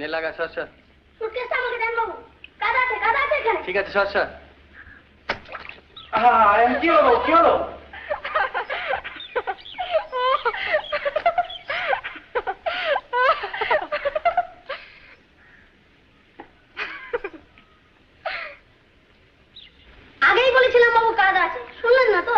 নে লাগা, সর সর। সুটকেসটা আমাকে দেন বাবু। কাজ আছে এখানে। ঠিক আছে, সর সর। কি হলো, কি হলো? আগেই বলেছিলাম বাবু কাজ আছে, শুনলেন না তো?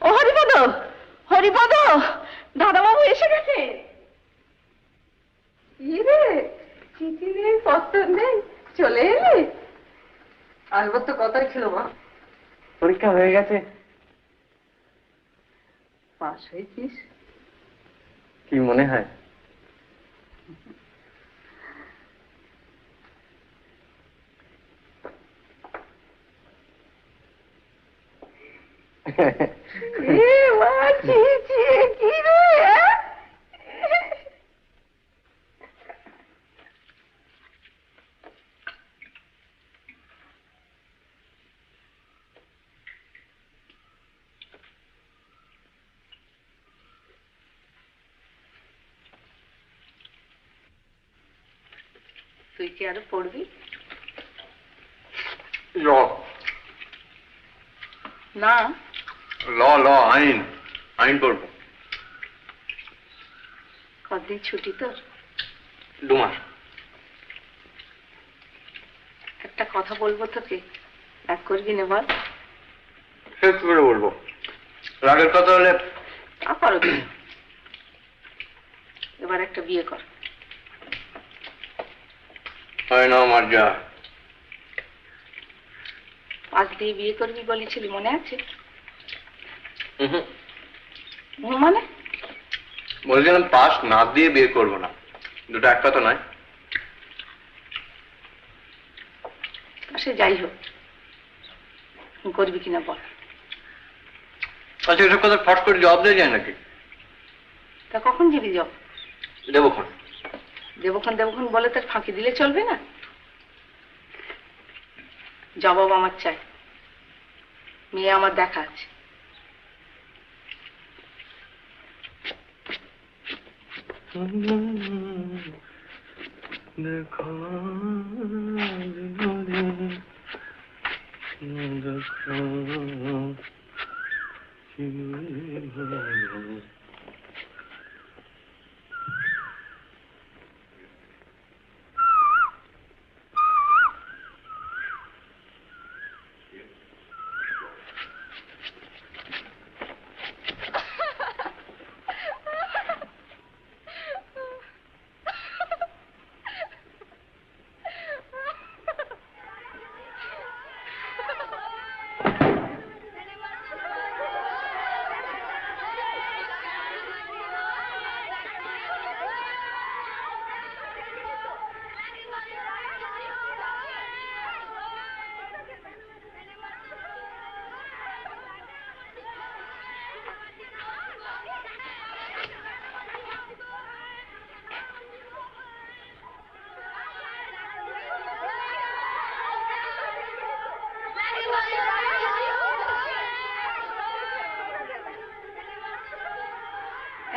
ও হরিপদ, হরিপদ, দাদাবাবু এসে গেছে। রে চিঠি নেই, পত্র নেই, চলে এলি? আসবার তো কথাই ছিল মা। পরীক্ষা হয়ে গেছে। পাস হয়েছিস? কি মনে হয়? কি রে? তুই কি আরো পড়বি? ল না, ল ল আইন, আইন পড়বো। কতদিন ছুটি তোর? 2 মাস। একটা কথা বলবো তোকে, রাগ করবি না বল? শেষ করে বলবো, রাগের কথা হলে তা করো কি? এবার একটা বিয়ে কর। হয় না আমার যা। পাশ দিয়ে বিয়ে করবি বলেছিলি, মনে আছে? হুম, মানে বলছিলাম পাস না দিয়ে বিয়ে করবো না, দুটো এক কথা নয়। সে যাই হোক, করবি কিনা বল। আচ্ছা, এসব কথা ফট করে জবাব দিয়ে যায় নাকি? তা কখন যাবি জব? দেবক্ষণ। দেবক্ষণ বলে তার ফাঁকি দিলে চলবে না। জবাব আমার চাই, মেয়ে আমার দেখা আছে। দেখো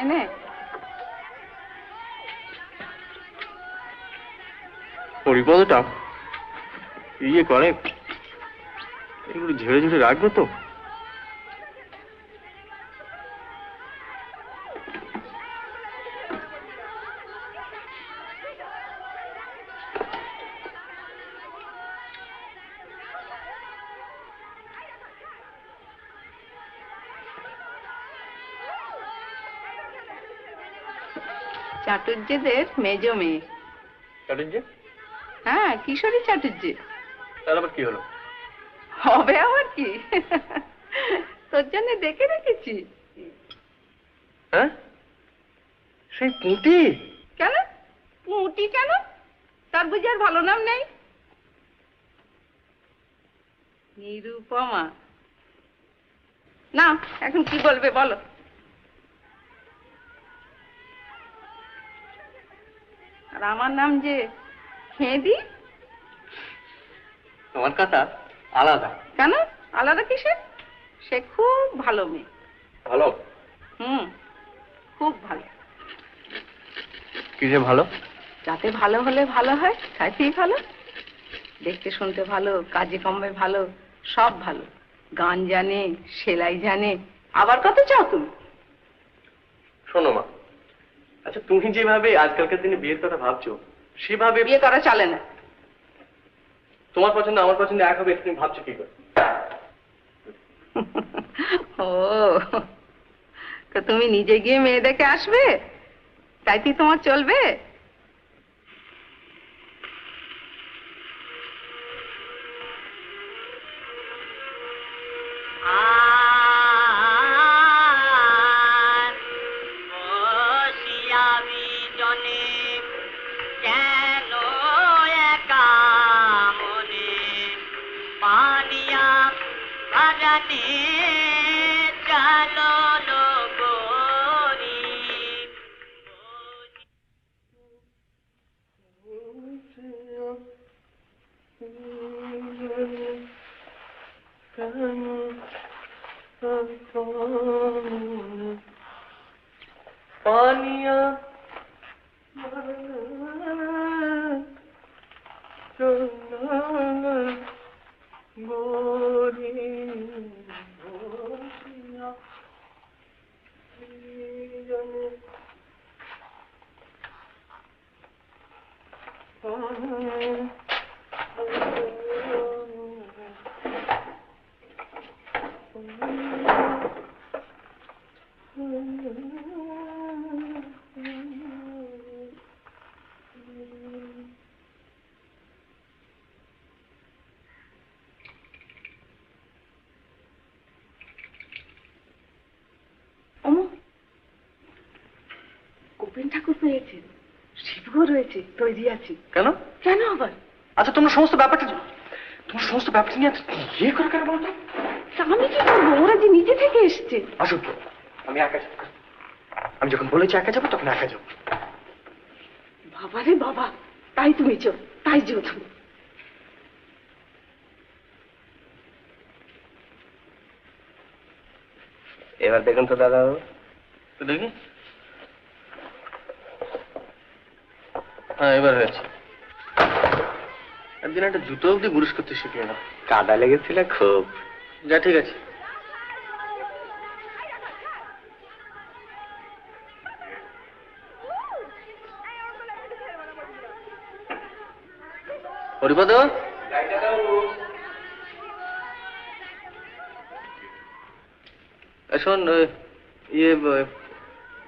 এনে হরিপদটা ইয়ে করে, এগুলো ঝেড়ে ঝেড়ে রাখবে তো? চাটুর্যদের মেজ মেয়ে। চাটুর্য? হ্যাঁ, কিশোরী চাটুর্য। তাহলে আবার কি হলো? হবে আবার কি, তোর জন্য দেখে রেখেছি। হ্যাঁ, সেই পুঁটি? কেন পুঁটি? কেন, তার বুঝি আর ভালো নাম নেই? নিরুপমা। না, এখন কি বলবে বলো? আর আমার নাম যে হেঁদি। তোমার কথা আলাদা। কেন আলাদা কিসের? সে খুব ভালো মেয়ে। ভালো? খুব ভালো। কি যে ভালো? যাতে ভালো হলে ভালো হয়, খাইতেই ভালো, দেখতে শুনতে ভালো, কাজে কর্মে ভালো, সব ভালো। গান জানে, সেলাই জানে, আবার কত চাও তুমি? শোনো মা, আচ্ছা তুমি যেভাবে আজকালকার দিনে বিয়ের কথা ভাবছো সেভাবে বিয়ে করা চলে না। তোমার পছন্দ আমার পছন্দ এক হবে তুমি ভাবছো কি করে? ও, তো তুমি নিজে গিয়ে মেয়ে দেখে আসবে, তাই কি তোমার চলবে? পানিয়া গোপেন ঠাকুর পেয়েছেন, শিবও রয়েছে, তৈরি আছি। কেন? কেন আবার? আচ্ছা তোমরা সমস্ত ব্যাপারটা নিয়ে ইয়ে করে কেন বলতো? আমি কি করবো? ওরা যে নিজে থেকে এসছে। আসুক, আমি একা যাবো। আমি যখন বলেছি একা যাবো তখন একা যাবো। বাবা রে বাবা, তাই তুমি চো, তাই যেও তুমি। এবার দেখুন তো দাদা, তো দেখি। হ্যাঁ এবার হয়েছে। একদিন একটা জুতো অব্দি ব্রুশ করতে শিখলে না। কাদা লেগেছিল খুব। যা ঠিক আছে। হরিপদ, শোন, ইয়ে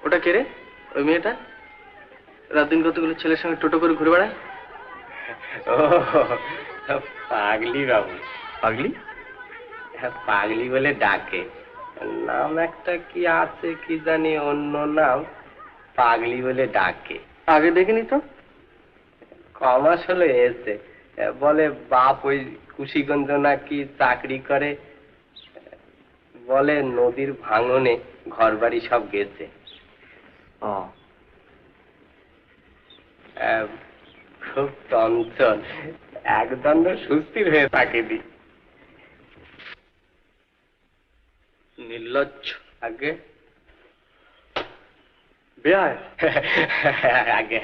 ওটা কে রে? ওই মেয়েটা রাত দিন কতগুলো ছেলের সঙ্গে টোটো করে ঘুরে বেড়ায়। ও পাগলি বাবু। পাগলি? পাগলি বলে ডাকে, নাম একটা কি আছে কি জানি, অন্য নাম, পাগলি বলে ডাকে। আগে দেখিনি তো। কমাস হলো এসে, বলে বাপ ওই কুশিগঞ্জ নাকি চাকরি করে, বলে নদীর ভাঙনে ঘর বাড়ি সব গেছে। খুব চঞ্চল, একদণ্ড সুস্থির হয়ে থাকে দি। নির্লজ্জ। আগে বেয়ায়। আগে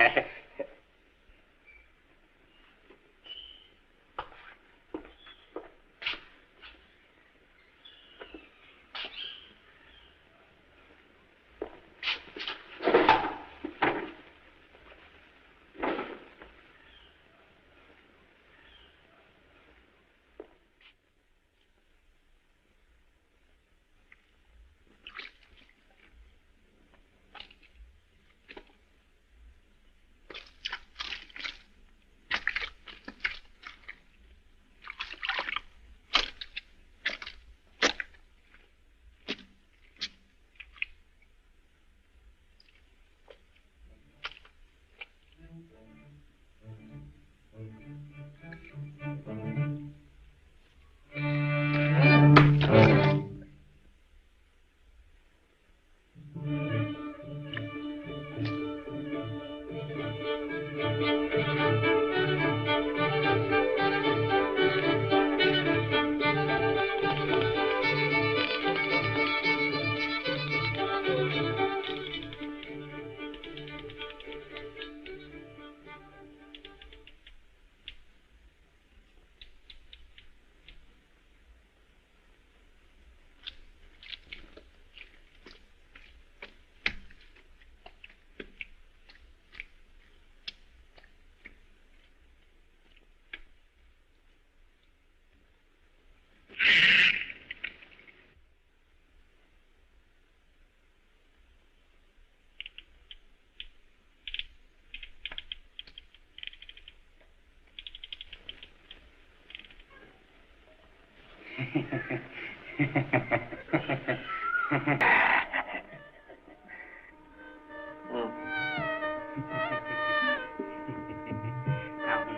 এমন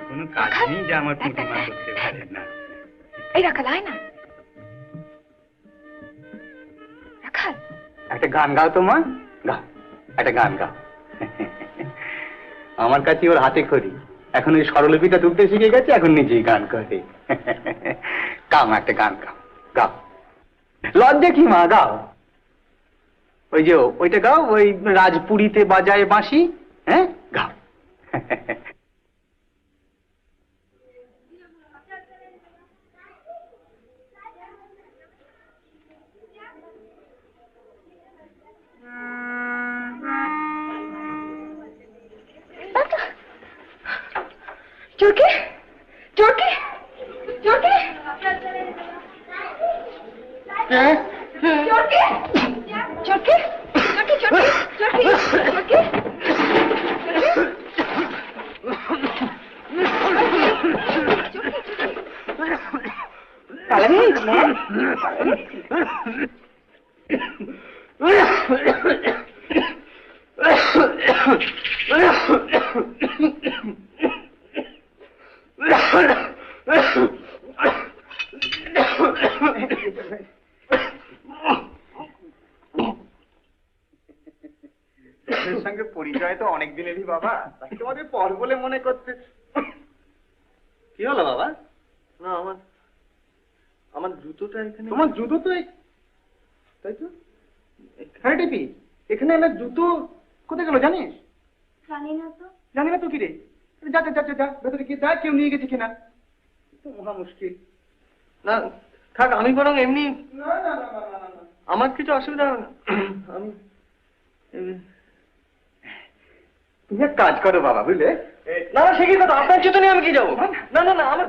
কোনো কাজ নেই যে আমার পুঁটিমা করতে পারে না। এই রাখাল, আয় না। রাখাল, একটা গান গাও তো মা, গাও একটা গান গাও। আমার কাছে ওর হাতে খড়ি, এখন ওই স্বরলিপিটা তুলতে শিখে গেছে, এখন নিজেই গান করে। গাও মা, একটা গান গাও, গাও। লজ্জা কি মা, গাও। ওই যে ওইটা গাও, ওই রাজপুরীতে বাজায় বাঁশি, হ্যাঁ গাও। চোরকে, চোরকে, চোরকে, চোরকে, চোরকে, চোরকে, চোরকে, চোরকে, পালাবি? সঙ্গে পরিচয় তো অনেক দিনেরই বাবা, তাকে আমাদের পর বলে মনে করতে। কি হলো বাবা? না, আমার জুতোটা এখানে। তোমার জুতো তো তাই তো, হ্যাঁ টিপি, এখানে আমার জুতো কোথায় গেল জানিস? জানি না তো। জানি না তো কি রে? যা যা যা যা, ভেতরে গিয়ে দেখ কেউ নিয়ে গেছে কিনা। তো মহা মুশকিল। না থাক, আমি বরং এমনি, না না না না না না, আমার কিছু অসুবিধা হবে না। আমি তুমি এক কাজ করো বাবা, বুঝলে? না না, সে কি কথা, আপনার জুতো নিয়ে আমি কি যাবো? না না না, আমার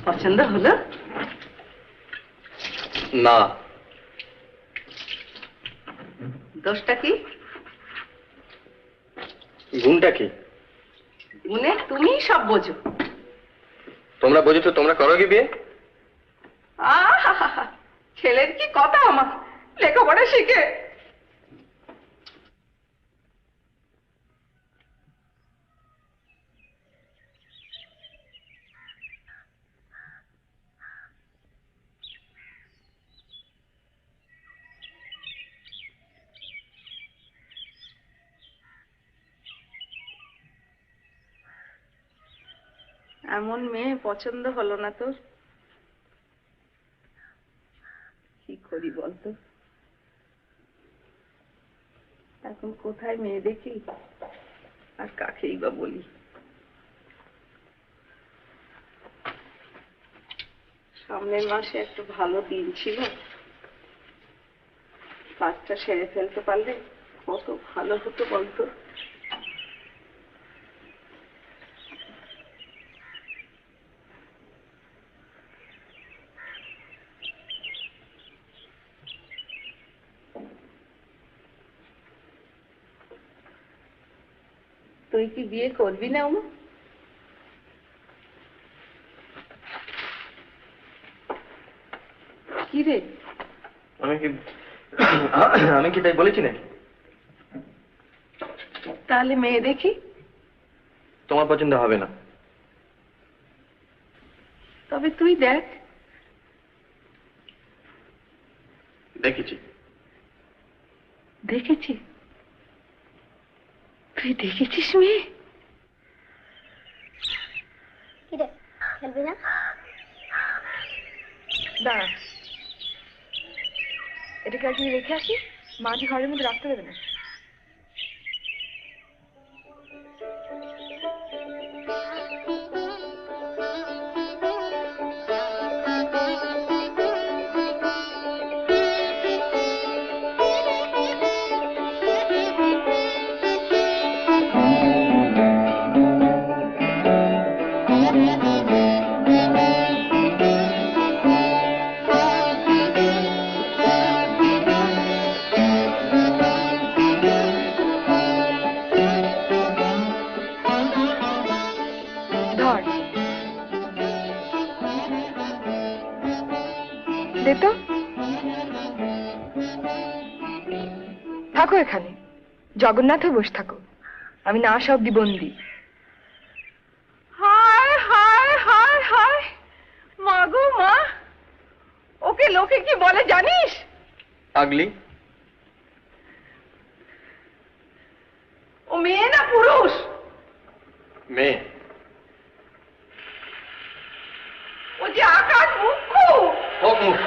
পছন্দ হলো? না। দোষটা কি? গুণটা কি? গুণে তুমি সব বোঝো। তোমরা বোঝো তো তোমরা করো কি বিয়ে? আহা, ছেলের কি কথা, আমার লেখাপড়া শিখে। এমন মেয়ে পছন্দ হলো না তোর? কি করি বলতো? এখন কোথায় মেয়ে দেখি আর কাকেই বা বলি? সামনের মাসে একটু ভালো দিন ছিল, কাজটা সেরে ফেলতে পারলে কত ভালো হতো বলতো। তুই কি বিয়ে করবি না উমা? কি রে? আমি কি তাই বলেছি নাকি? তাহলে মেয়ে দেখি। তোমার পছন্দ হবে না। তবে তুই দেখ। দেখেছি। দেখেছি? তুই দেখেছিস মেয়ে? কি রে, খেলবি না? দাঁড়া, এটাকে আর কি রেখে আসি, মাঝে ঘরের মধ্যে রাখতে দেবে না। ধর, দে তো। থাকো এখানে, জগন্নাথে বসে থাকো, আমি না সব দিবন্দি। হায় হায় হায় হায়, মা গো মা, ওকে লোকে কি বলে জানিস? পাগলি। ও মেয়ে না পুরুষ? মেয়ে। ও যে আকাশ মুখ্য। হোক মুখ।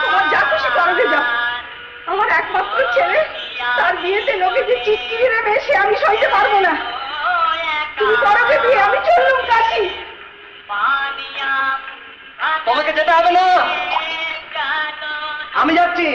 তোমার যা খুশি করবে যাও, আমার একমাত্র ছেলে, তার বিয়েতে লোকে যে চিৎকিরি দেবে সে আমি সইতে পারবো না। তুমি করবে বিয়ে, আমি চললুম কাশি। তোমাকে যেতে হবে না, আমি যাচ্ছি।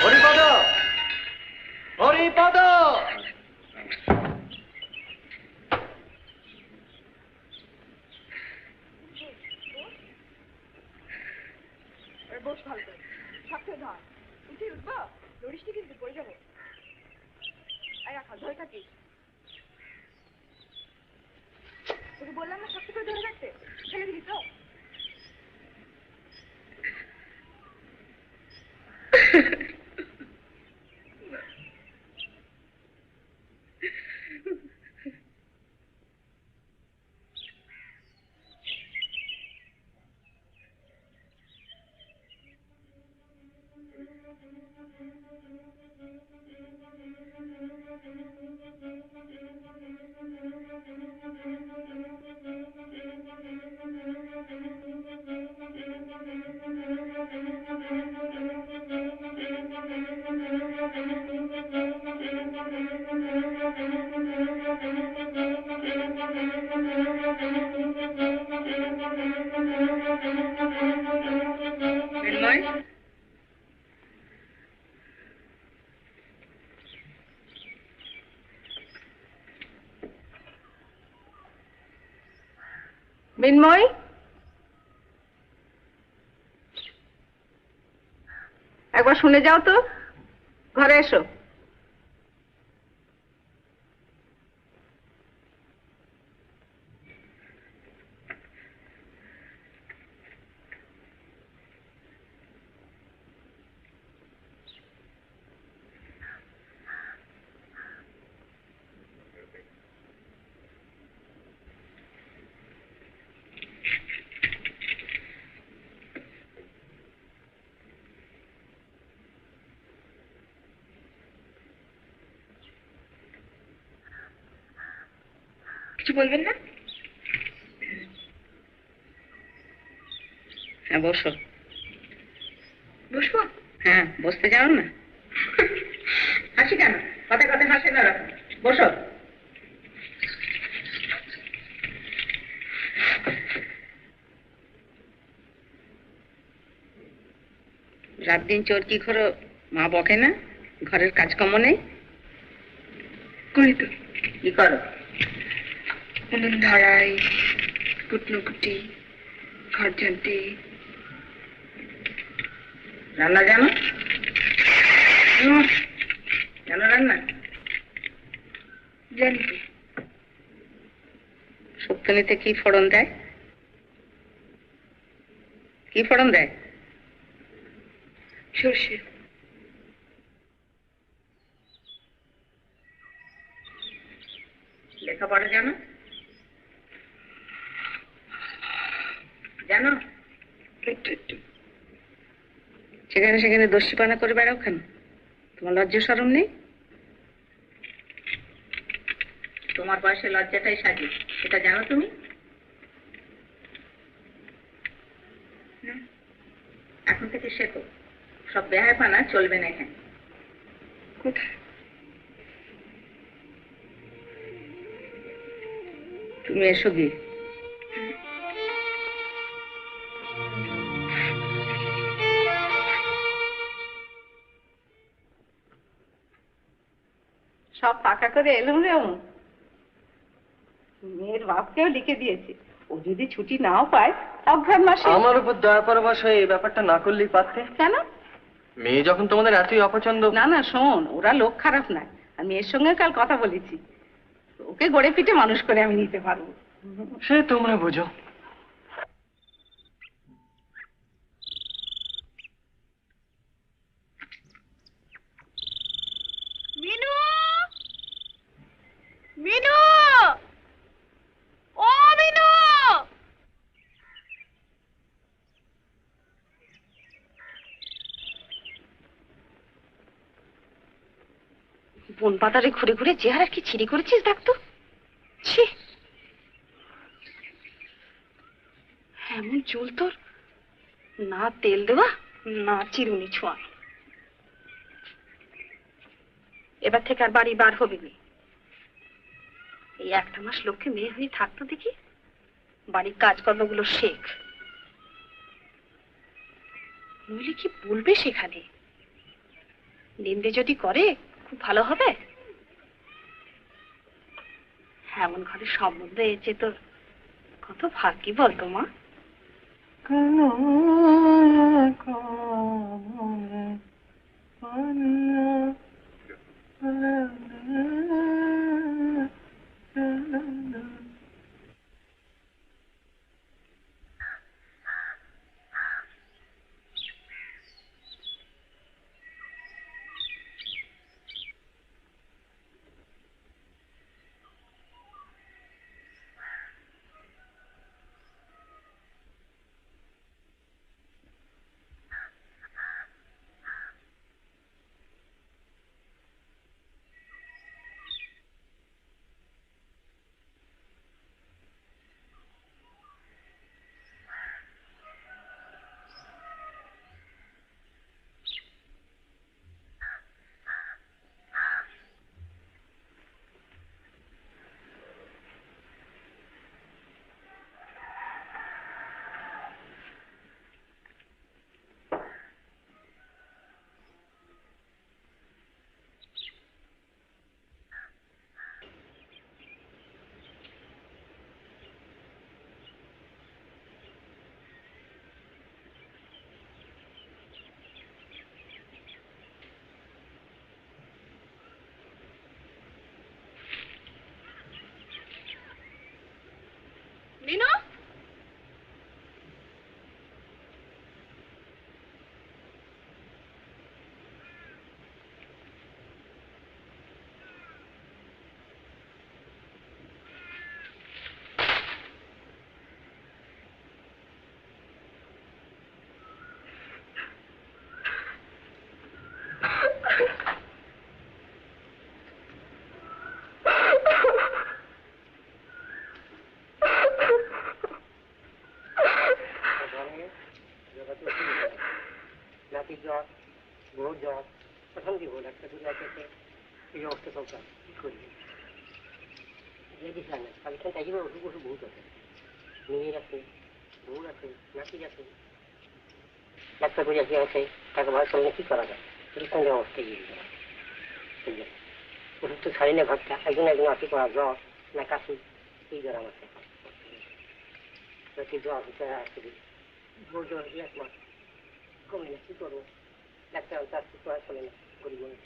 হরিপদ, হরিপদ। বস ভালো করে, সাথে ধর, উঠে উঠবো, লড়িসটি কিন্তু পড়ে যাবো। আর রাখা ধরে থাকিস, তোকে বললাম না শক্ত করে ধরে রাখতে, ফেলে দিবি তো। মৃন্ময়, মৃন্ময়, একবার শুনে যাও তো, ঘরে এসো। কিছু বলবেন না? হ্যাঁ বসো। বসবো? হ্যাঁ, বসতে জানো না? হাসি কেন? কথায় কথায় হাসি না, রাখো। বসো। রাত দিন চোরকি করো, মা বকে না? ঘরের কাজকর্ম নেই? করি তো। কি করো? উনুন ধরাই, কুটনো কুটি, ঘর ঝাঁটি। রান্না জানো? জানো রান্না? জানি তো। শুক্তনিতে কি ফোড়ন দেয়? কি ফোড়ন দেয়? সর্ষে। লেখাপড়া জানো? জানো? একটু একটু। সেখানে সেখানে দস্যিপানা করে বেড়াও কেন? তোমার লজ্জা শরম নেই? তোমার বয়সে লজ্জাটাই সাজি, সেটা জানো তুমি? এখন থেকে শেখো, সব বেহায়পানা চলবে না এখানে। কোথায়? তুমি এসো গিয়ে। সব পাকা করে এলুম রে অমু। মেয়ের বাপকেও লিখে দিয়েছে, ও যদি ছুটি নাও পায় অঘ্রাণ মাসে। আমার উপর দয়া পরবাস হয়ে এই ব্যাপারটা না করলেই পারতে। কেন? মেয়ে যখন তোমাদের এতই অপছন্দ। না না শোন, ওরা লোক খারাপ না, আমি এর সঙ্গে কাল কথা বলেছি, ওকে গড়ে পিঠে মানুষ করে আমি নিতে পারবো। সে তোমরা বুঝো। মিনু! মিনু! ও মিনু! বন পাতারে ঘুরে ঘুরে চেহারা কি ছিঁড়ি করেছিস দেখ তো। ছি, এমন চুল তোর, না তেল দেওয়া না চিরুনি ছোঁয়া। এবার থেকে আর বাড়ি বার হবি না। এই একটা মাস লক্ষ্যে মেয়ে হয়ে থাকতো দেখি, বাড়ির কাজকর্মগুলো শেখ, নইলে কি বলবে সেখানে। নিন্দে যদি করে খুব ভালো হবে। এমন ঘরে সম্বন্ধ এসেছে তোর, কত ভাগ্যি বলতো মা। প্রথম দিব ডাক্তার করে আছে এই অবস্থা চলছে কি করি দিছিলাম না পাকিস্তান তাই ওষুধ ওষুধ বহুত আছে মেয়ের আছে বউ আছে নাতি আছে ডাক্তার করে আছে আছে টাকা ভাড়া চললে কি করা যায় পাকিস্তানের অবস্থা গিয়ে ওষুধ তো ছাড়ি না ভাবটা একজন একজন আসি করা জ্বর না কাশি এই জ্বর আমার জ্বর আসছে বউ জ্বর দিয়ে এক মাস কমে না কি করবো ডাক্তার তার কি করা চলে না গরিব মানুষ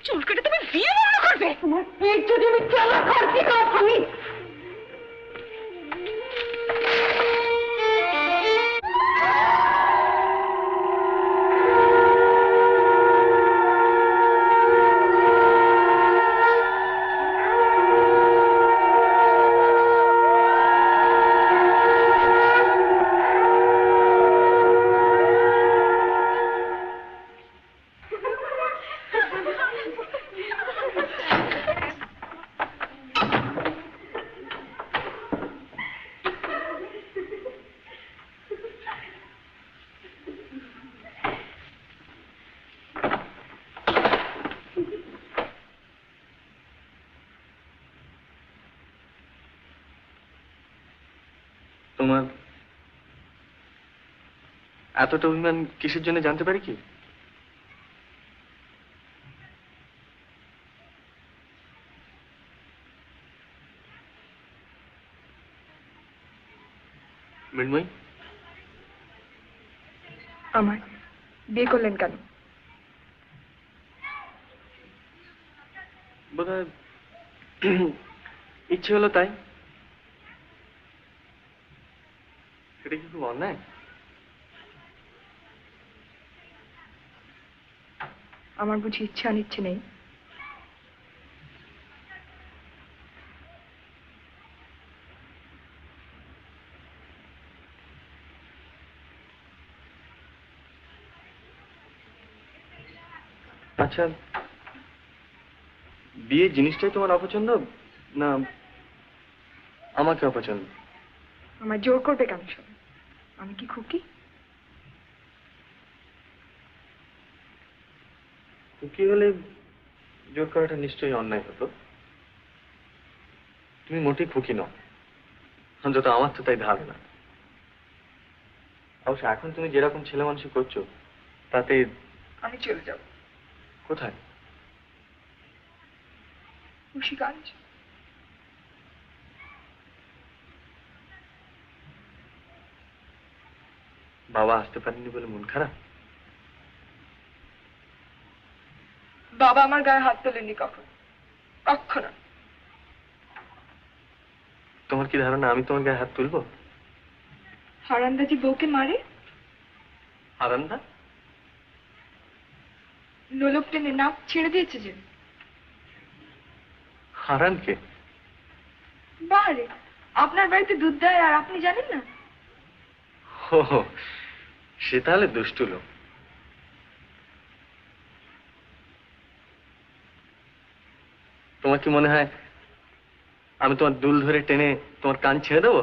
চুল কেটে তুমি বিয়ে বন্ধ করবে তোমার পেট যদি আমি চালা করতে না আমি তোমার এতটা অভিমান কিসের জন্য জানতে পারি কি? মৃন্ময়ী, আমার বিয়ে করলেন কেন? বোধহয় ইচ্ছে হলো তাই। এটা কি খুব অন্যায়? আমার বুঝি ইচ্ছা অনিচ্ছে নেই? আচ্ছা, বিয়ে জিনিসটাই তোমার অপছন্দ না আমাকে অপছন্দ? আমার জোর করবে কেন সবাই? আমি কি খুকি? খুকি হলে জোর করাটা নিশ্চয়ই অন্যায় হতো। তুমি মোটেই খুকি নও, অন্তত আমার তো তাই ধারণা। অবশ্য এখন তুমি যেরকম ছেলে মানুষ করছো তাতে আমি চলে যাব। কোথায়? মুন্সিগঞ্জ। বাবা আসতে পারেনি বলে মন খারাপ? বাবা আমার গায়ে হাত তোলেননি কখন, কখনো। তোমার কি ধারণা আমি তোমার গায়ে হাত তুলবো? হারান্দাজি বউকে মারে, হারান্দা নোলক টেনে নাক ছেড়ে দিয়েছে যে। হারানকে? বারে আপনার বাড়িতে দুধ দেয় আর আপনি জানেন না? ও, সে তাহলে দুষ্টু লোক। তোমার কি মনে হয় আমি তোমার দুল ধরে টেনে তোমার কান ছেড়ে দেবো?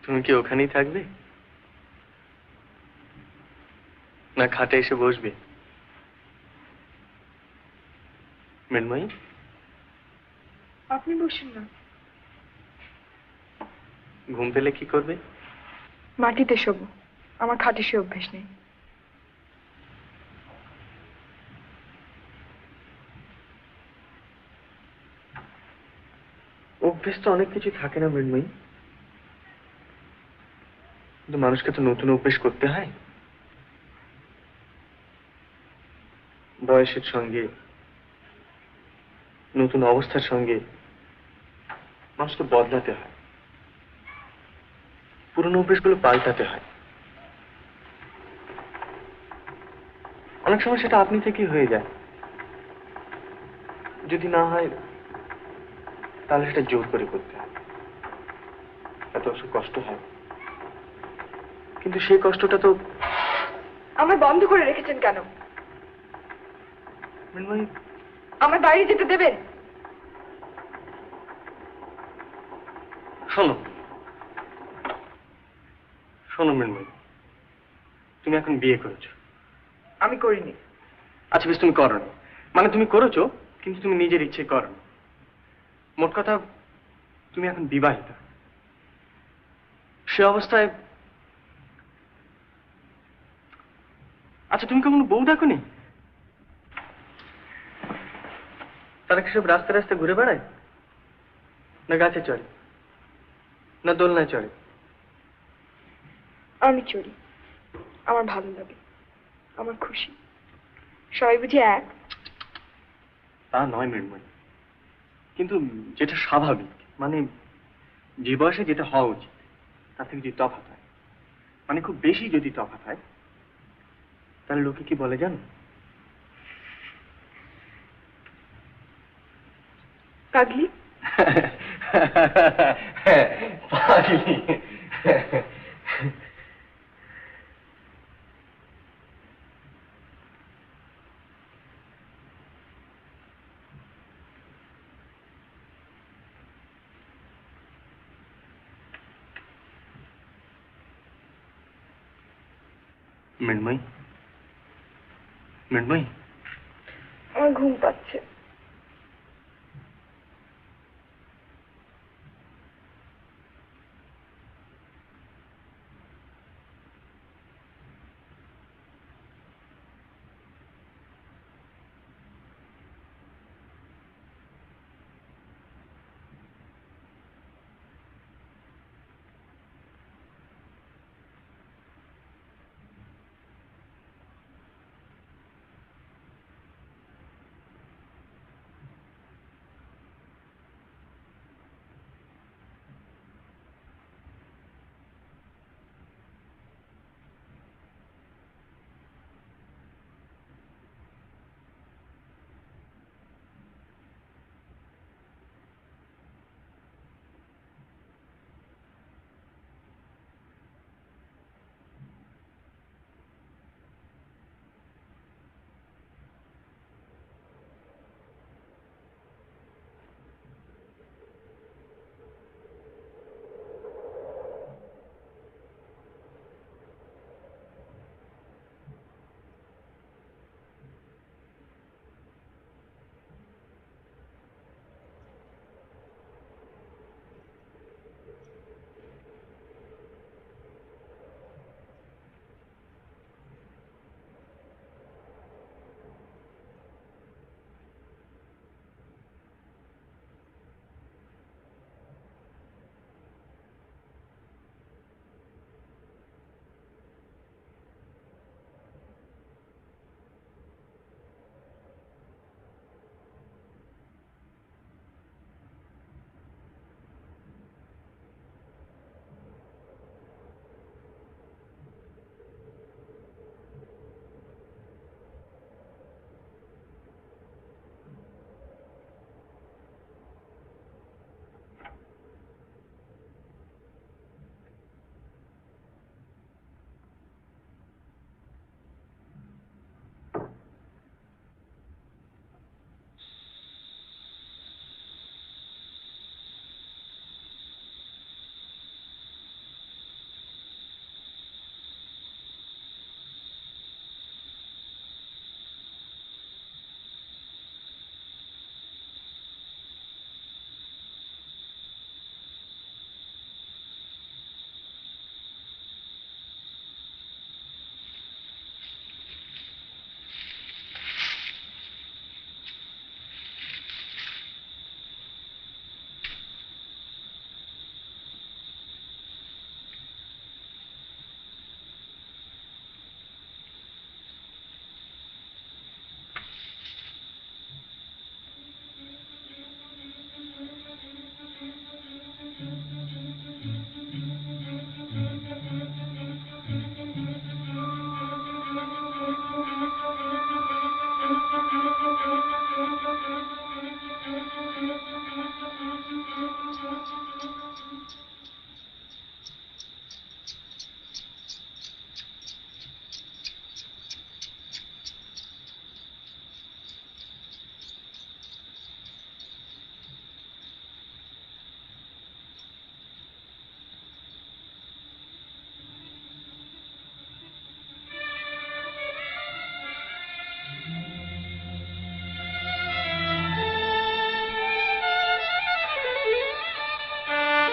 তুমি কি ওখানেই থাকবে না খাটে এসে বসবে? মৃন্ময়ী, আপনি বসুন না। ঘুম পেলে কি করবে? মাটিতে শোবো, আমার খাটে সে অভ্যেস নেই। অভ্যেস তো অনেক কিছু থাকে না মৃন্ময়ী, কিন্তু মানুষকে তো নতুন অভ্যেস করতে হয়। বয়সের সঙ্গে, নতুন অবস্থার সঙ্গে মানুষকে বদলাতে হয়, পুরনো অভ্যেসগুলো পাল্টাতে হয়। অনেক সময় সেটা আপনি থেকেই হয়ে যায়, যদি না হয় তাহলে সেটা জোর করে করতে হয়, এত অবশ্য কষ্ট হয়, কিন্তু সেই কষ্টটা তো। আমার বন্ধ করে রেখেছেন কেন? মৃন্ময়ী, আমার বাইরে যেতে দেবেন? শোনো শোনো মৃন্ময়ী, তুমি এখন বিয়ে করেছো। আমি করিনি। আচ্ছা বেশ, তুমি করো, মানে তুমি করেছো কিন্তু তুমি নিজের ইচ্ছে করো। মোট কথা, তুমি এখন বিবাহিতা। সে অবস্থায়, আচ্ছা তুমি কখনো বউ দেখোনি? তারা কি সব রাস্তায় রাস্তায় ঘুরে বেড়ায়, না গাছে চড়ে, না দোলনায় চড়ে? আমি চড়ি, আমার ভালো লাগে, আমার খুশি। সবাই বুঝি এক? তা নয় মৃন্ময়ী, কিন্তু যেটা স্বাভাবিক, মানে যে বয়সে যেটা হওয়া উচিত, তার থেকে যদি তফাৎ হয়, মানে খুব বেশি যদি তফাৎ হয়, তাহলে লোকে কি বলে জানো? পাগলি। পাগলি। মৃন্ময়ী, মৃন্ময়ী, আমার ঘুম পাচ্ছে।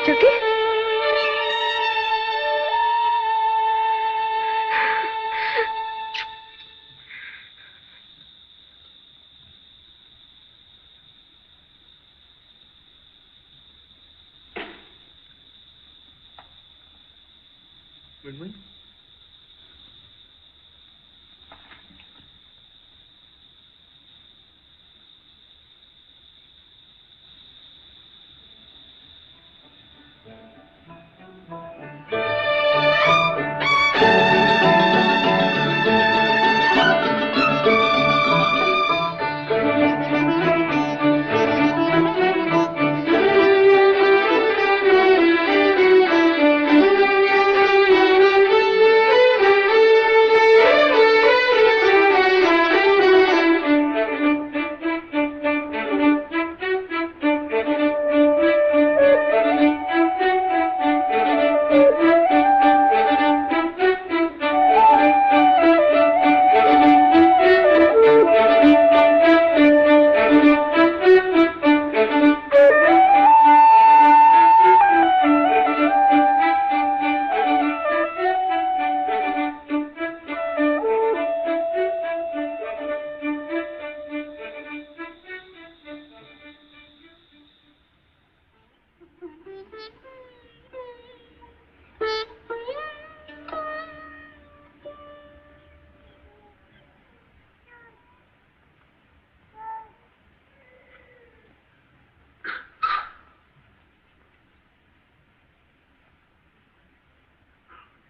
জ্যোতি, মৃন্ময়ী,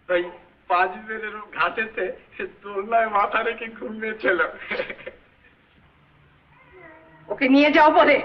ওই 5 বেলের ঘাটেতে দোলনায় মাথা রেখে ঘুমিয়েছিল। ওকে নিয়ে যাও বলে।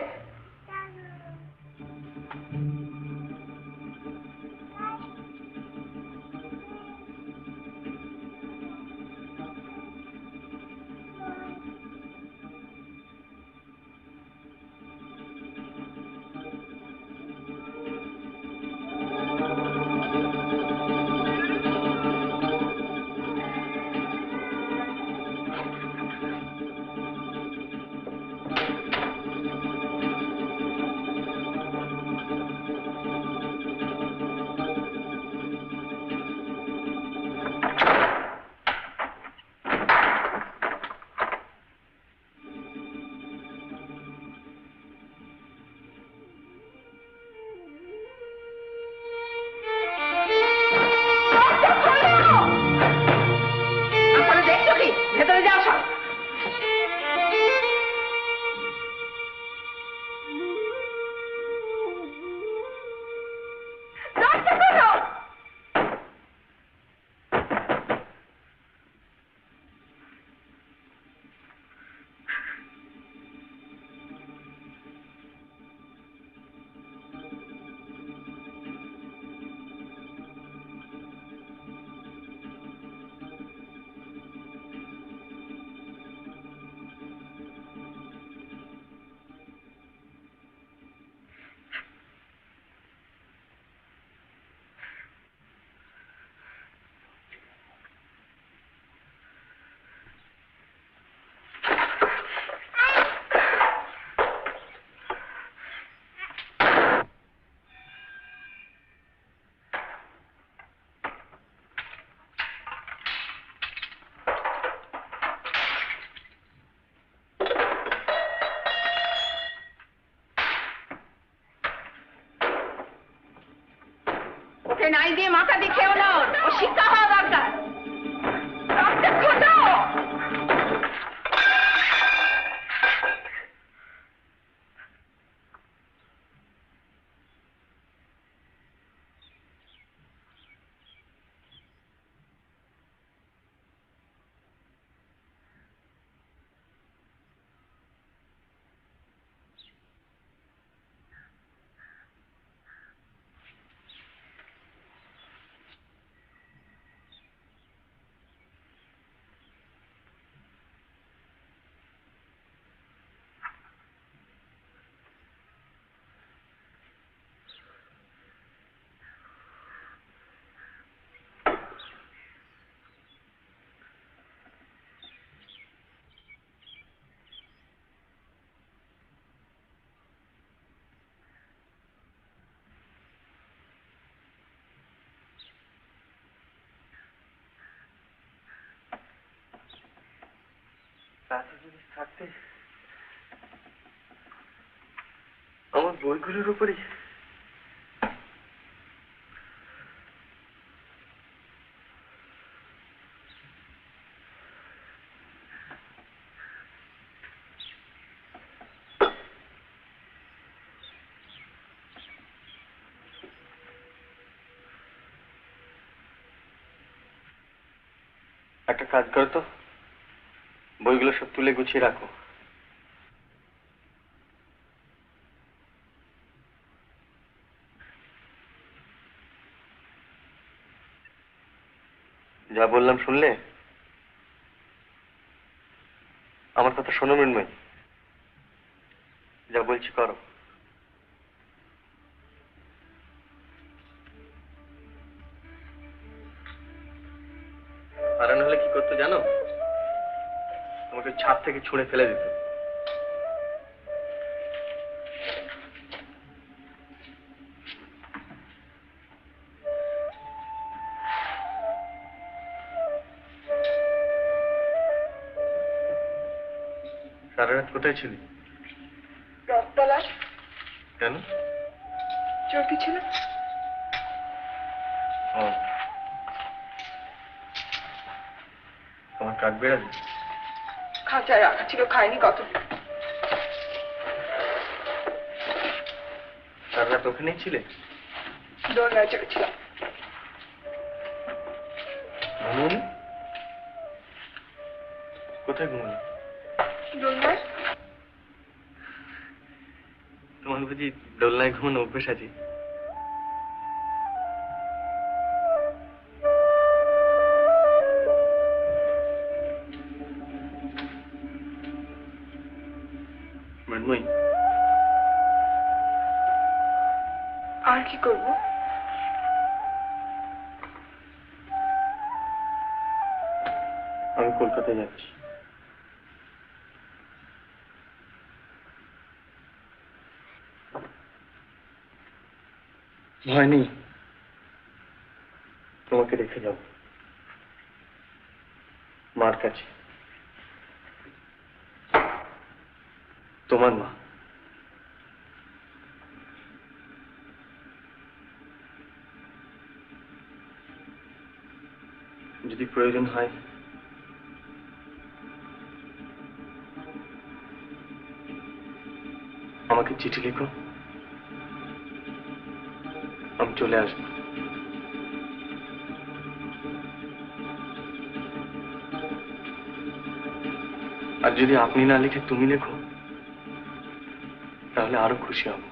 ওকে নাই দিয়ে মাথা দিয়ে খেও না, ও শিক্ষা হওয়া দরকার। থাকতে আমার বইগুলোর উপরে একটা কাজ করো তো, বইগুলো সব তুলে গুছিয়ে রাখো। যা বললাম শুনলে? আমার কথা শোনো মৃন্ময়ী, যা বলছি করো। আর নাহলে কি করতে জানো? আমাকে ছাদ থেকে ছুঁড়ে ফেলে দিত। সারা রাত কোথায় ছিলি? রথতলায়। কেন? চটি ছিল। তোমার কাক বেড়ালি? খাঁচায় রাখা ছিল, খাইনি কত। সারা রাত ওখানেই ছিলে? দোলনায় চড়েছিলাম। ঘুমোনি? কোথায় ঘুমোনি? দোলনায়। তোমার বুঝি দোলনায় ঘুমানো অভ্যেস আছে? মৃন্ময়ী, আর কি করবো? আমি কলকাতায় যাচ্ছি। ভয় নেই, তোমাকে রেখে যাব মার কাছে। তোমার মা। যদি প্রয়োজন হয় আমাকে চিঠি লিখো, আমি চলে আসবো। আর যদি আপনি না লিখে তুমি লেখো তাহলে আরো খুশি হব।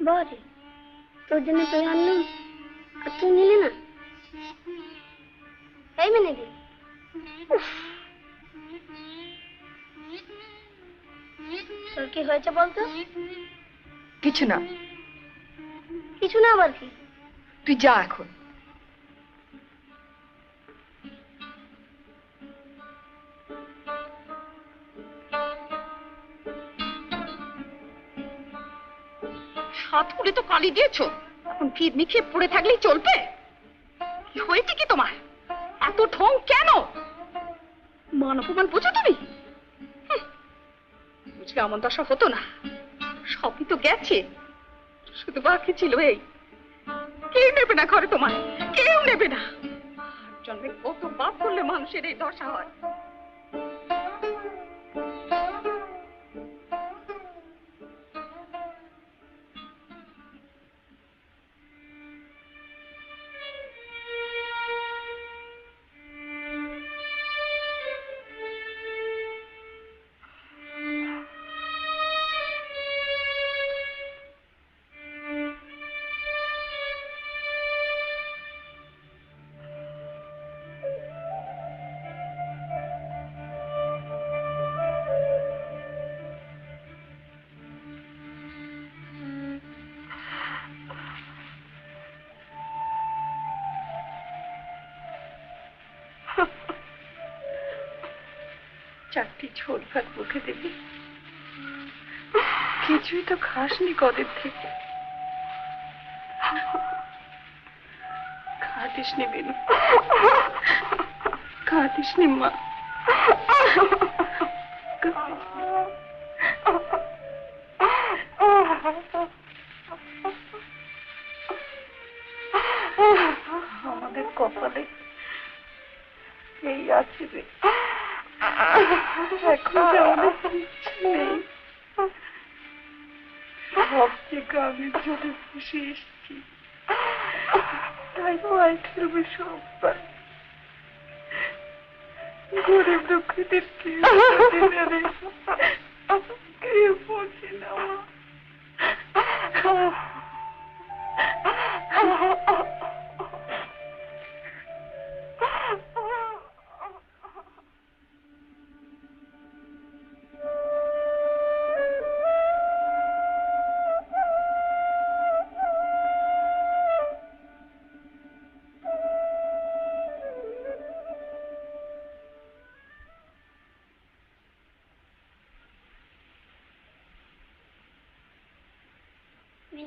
বারে তোর জন্য তুই আনলাম আর তুই নিলি না। এই মেনে দি। তোর কি হয়েছে বলতো? কিছু না। কিছু না আবার কি? তুই যা এখন। হাতগুলি তো কালি দিয়েছো, এখন ফিরনি খেয়ে পড়ে থাকলেই চলবে? কি হয়েছে কি তোমার? এত ঠং কেন? মান অপমান বুঝো তুমি? বুঝলে এমন দশা হতো না। সবই তো গেছে, শুধু বাকি ছিল এই। কেউ নেবে না ঘরে তোমার, কেউ নেবে না। জন্মে কত পাপ করলে মানুষের এই দশা হয়। চারটি ঝোল ভাত মুখে দেবি। কিছুই তো খাসনি কদিন থেকে। খাতিস নি বিনু, খাতিস নি মা। আমাদের কপালে এই আছে রে, এখন যে আমাদের কিচ্ছু নেই। সব যে গ্রামের জন্য বসে এসছি, তাই পায়ে খেলবে সবাই। গরিব দুঃখীদের কেউ বোঝে না মা।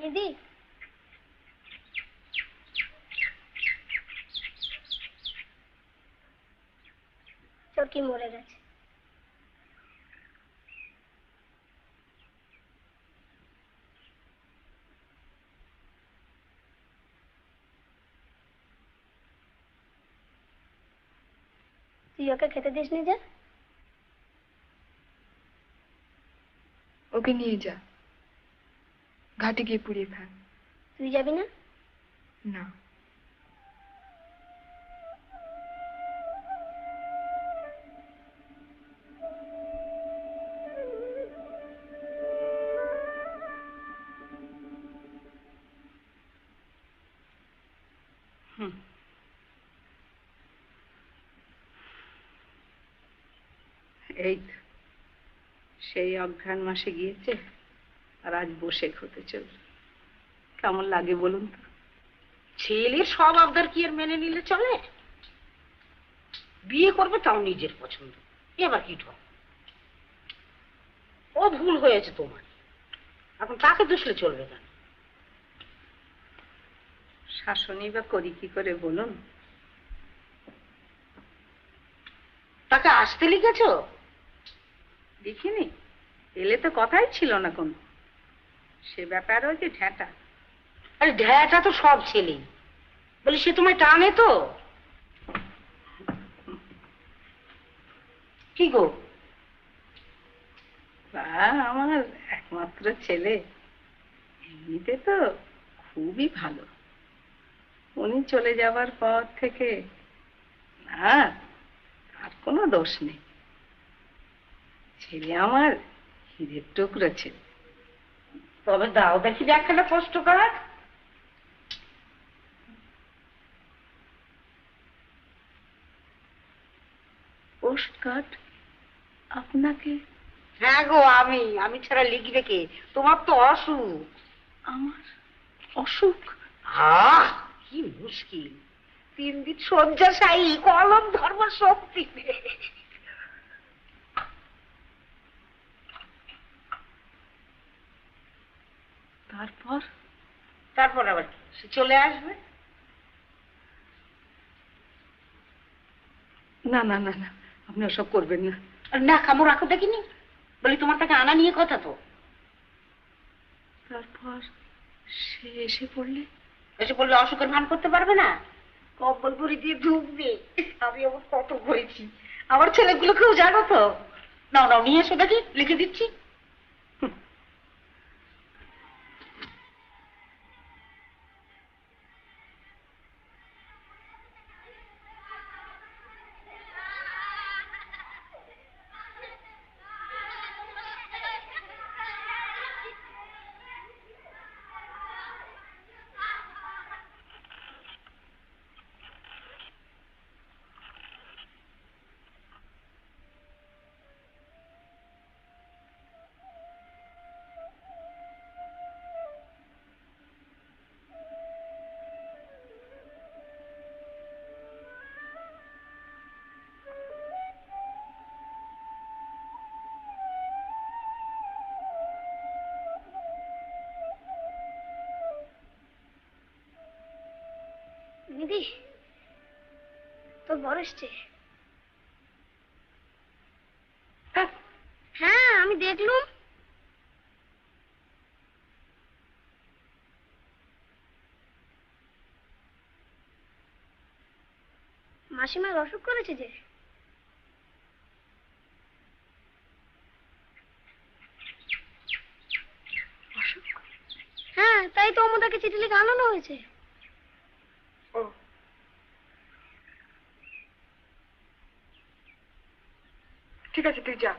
দিদি, চরকি মরে গেছে। তুই ওকে খেতে দিসনি যে? ওকে নিয়ে যা, ঘাটে গিয়ে পুড়িয়ে খান। তুই যাবি না? না, এই তো, সেই অঘ্রাণ মাসে গিয়েছে আর আজ বসে হতে চল। কেমন লাগে বলুন তো? ছেলের সব আবদার কি আর মেনে নিলে চলে? বিয়ে করবে তাও নিজের পছন্দ, এবার কি ঠক? ও ভুল হয়েছে তোমার, এখন তাকে দুষলে চলবে কেন? শাসনই বা করি কি করে বলুন? তাকে আসতে লিখেছো? দেখিনি, এলে তো কথাই ছিল না কোন। সে ব্যাপার ওই যে ঢ্যাঁটা। আরে ঢ্যাটা তো সব ছেলেই, বলি সে তোমায় টানে তো। কি গো? আমার একমাত্র ছেলে, এমনিতে তো খুবই ভালো। উনি চলে যাবার পর থেকে না, আর কোনো দোষ নেই। ছেলে আমার হীরের টুকরো ছেলে। তবে দাও দেখি একখানা কষ্ট করার। পোস্ট কার্ড আপনাকে? হ্যাঁ গো, আমি ছাড়া লিখবে কে? তোমার তো অসুখ। আমার অসুখ? কি মুশকিল, 3 দিন শয্যাশায়ী, কলম ধর্ম শক্তি নেই। তারপর আবার কি, সে চলে আসবে? না না না না, আপনি ওসব করবেন না। না, কামো রাখো দেখিনি, বলি তোমার তাকে আনা নিয়ে কথা তো। তারপর সে এসে পড়লে? এসে পড়লে অসুখের ভান করতে পারবে না, কব্বল ভরি দিয়ে ঢুকবে। আমি আবার কত করেছি, আমার ছেলেগুলোকেও জানো তো। নাও নাও, নিয়ে এসো দেখি, লিখে দিচ্ছি। দিদি তোর বর এসছে। হ্যাঁ আমি দেখলুম। মাসিমার অসুখ করেছে যে। হ্যাঁ তাই তো আমাদেরকে চিঠি লিখে আনানো হয়েছে। ঠিক আছে তুই যা।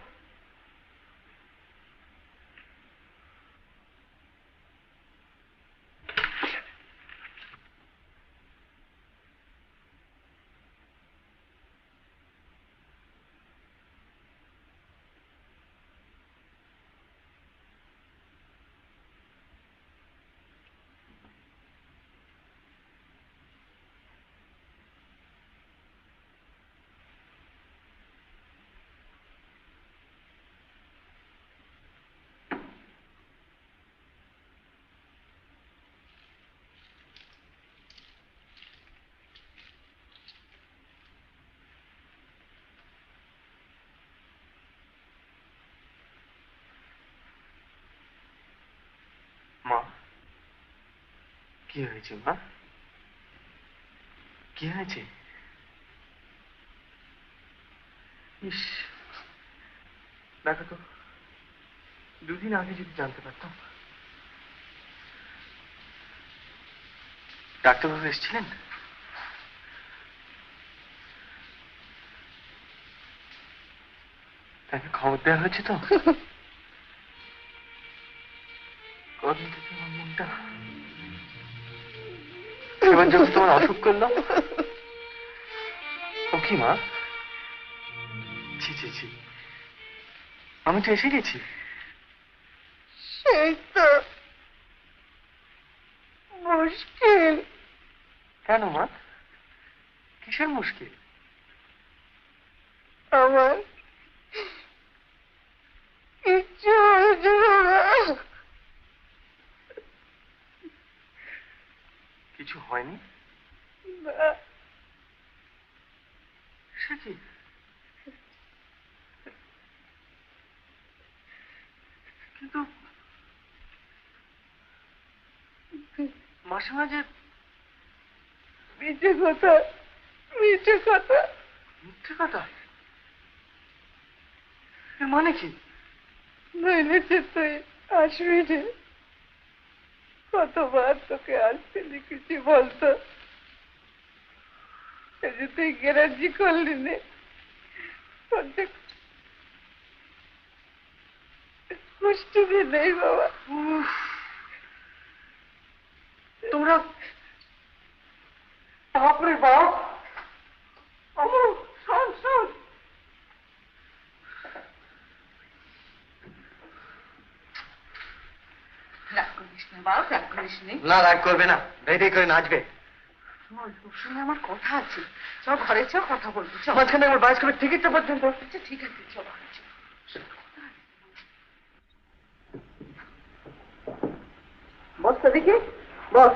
মা, কি হয়েছে মা? কি হয়েছে? ইস, দেখো তো, দুদিন আগে যদি জানতে পারতাম। ডাক্তারবাবু এসেছিলেন? তাকে খবর দেওয়া হয়েছে তো? কদিন থেকে আমার মনটা, এবার যখন তোমার অসুখ করলাম। ও কি মা? ছি ছি ছি, আমি তো এসে গেছি। সেই তো মুশকিল। কেন মা, কিসের মুশকিল? আমার কিচ্ছু হয়েছিল না। কিছু হয়নি? না। সে কি? কিন্তু মাসিমা যে মিথ্যে কথা, মিথ্যে কথা। মিথ্যে কথা? এর মানে কি? নইলে যে তুই আসবি রে। কতবার তোকে আসতে লিখেছি বলতো, এই যে তুই গ্যারান্টি করলি নে। কষ্ট নেই বাবা। তোমরা বাপরে বাপ। শোন শোন, রাগ করিস না বাবা, রাগ করিস নি। না, রাগ করবে না, রেডি করে নাচবে। তোর সঙ্গে আমার কথা আছে, চল ঘরে চ, কথা বলবি চল। মাঝখানে আমার বায়োস্কোপের টিকিটটা পর্যন্ত। আচ্ছা ঠিক আছে চল ঘরে চ। বস তো দেখি, বস।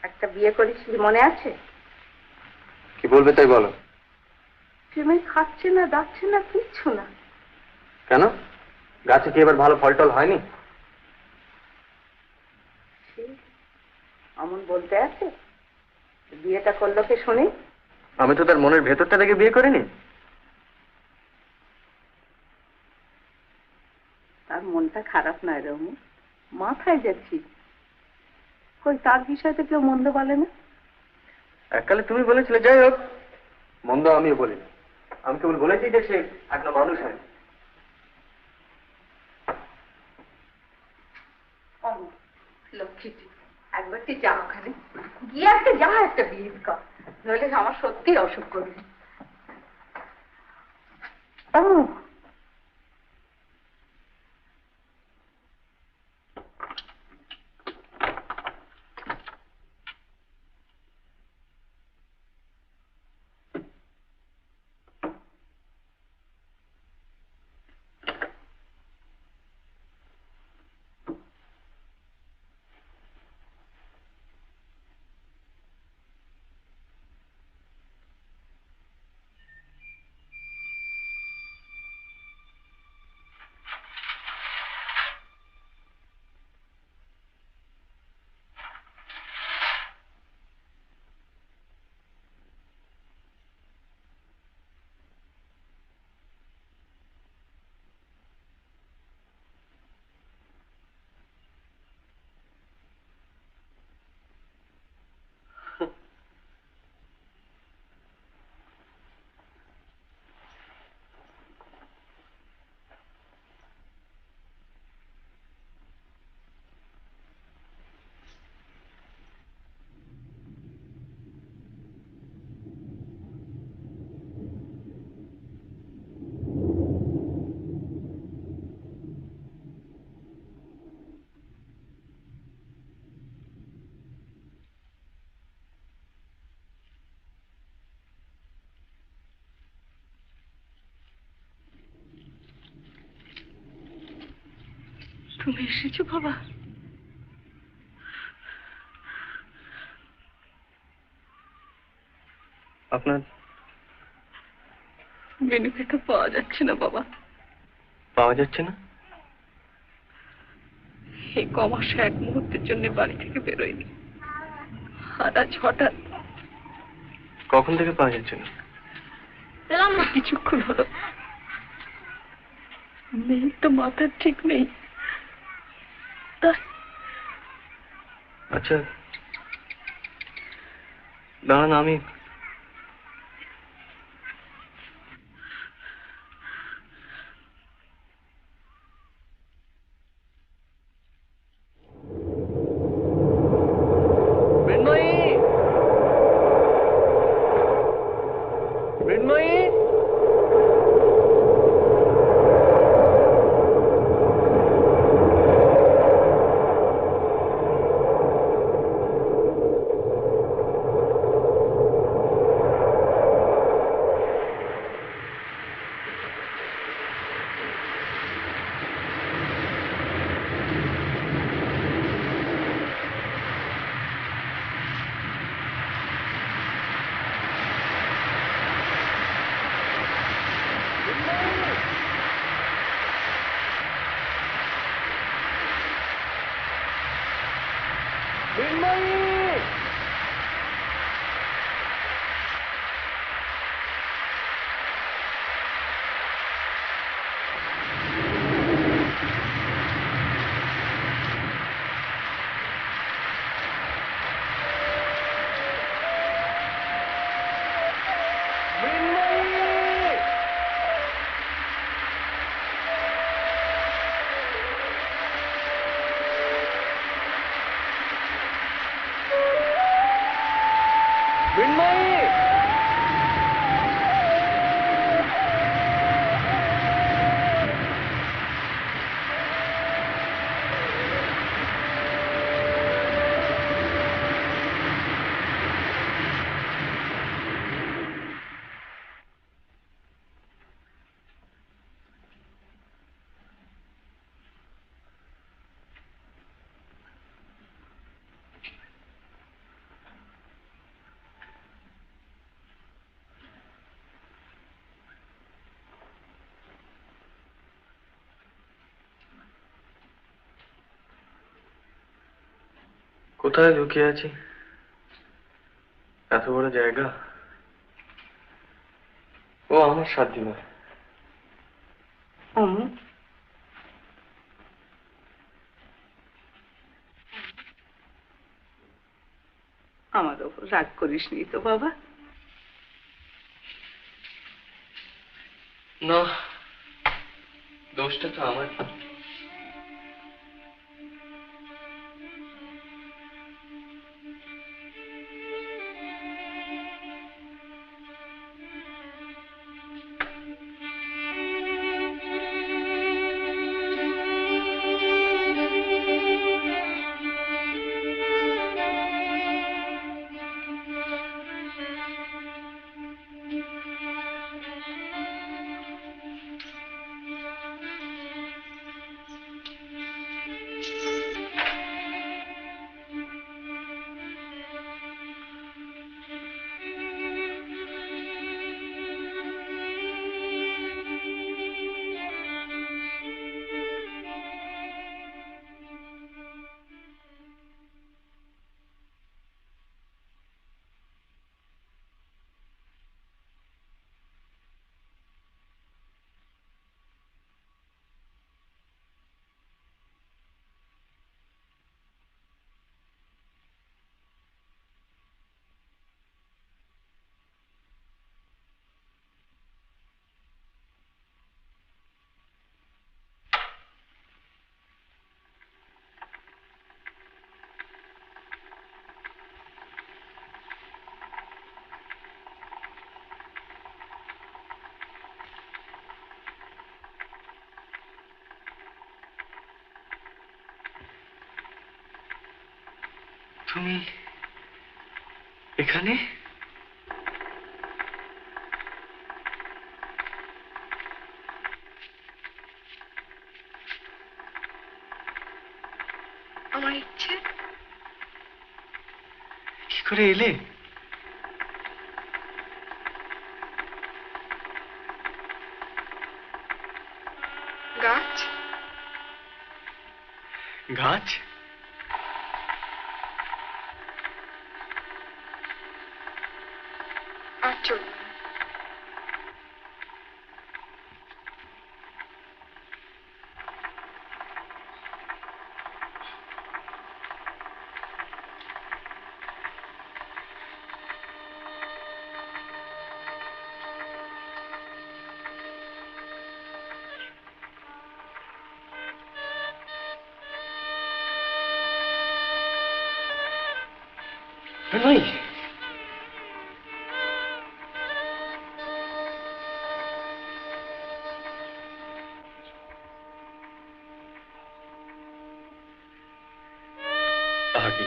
একটা বিয়ে করেছিস মনে আছে? কি বলবে তাই বলো। ফিমে খাচ্ছে না, ডাকছে না, কিচ্ছু না। কেন, গাছে কি এবার ভালো ফল টল হয়নি? অমন বলতে আছে, বিয়েটা করলো কে শুনি? আমি তো তার মনের ভেতরটা দেখে বিয়ে করিনি। তার মনটা খারাপ নয় রে অমু, মাথায় যাচ্ছি। কই তার বিষয়তে কেউ মন্দ বলে না? এককালে তুমি বলেছিলে, যাই হোক, মন্দ আমিও বলিনি। আমি কেবল বলেছি যে সে একটা মানুষ হয়। অমু লক্ষ্মীটি, একবার তুই যা ওখানে গিয়ে একটা যা একটা বিয়ে কর, নইলে আমার সত্যি অসুখ করবে। অমু তুমি এসেছো বাবা? আপনার মেনুকে তো পাওয়া যাচ্ছে না বাবা। পাওয়া যাচ্ছে না? এই কমাসে এক মুহূর্তের জন্য বাড়ি থেকে বেরোয়নি, আর আজ হঠাৎ। কখন থেকে পাওয়া যাচ্ছে না? পেলাম না। কিছুক্ষণ হলো। মেয়ের তো মাথার ঠিক নেই। আচ্ছা দাঁড়ান, আমি কোথায় লুকিয়ে আছি? এত বড় জায়গা। ও আমার সাথ দিবে। আমার ওপর রাগ করিস নি তো বাবা? না, দোষটা তো আমার। তুমি এখানে? আমার ইচ্ছে। কি করে এলে? গাছ গাছ? আর চলবে না। মৃন্ময়ী, তাহা কি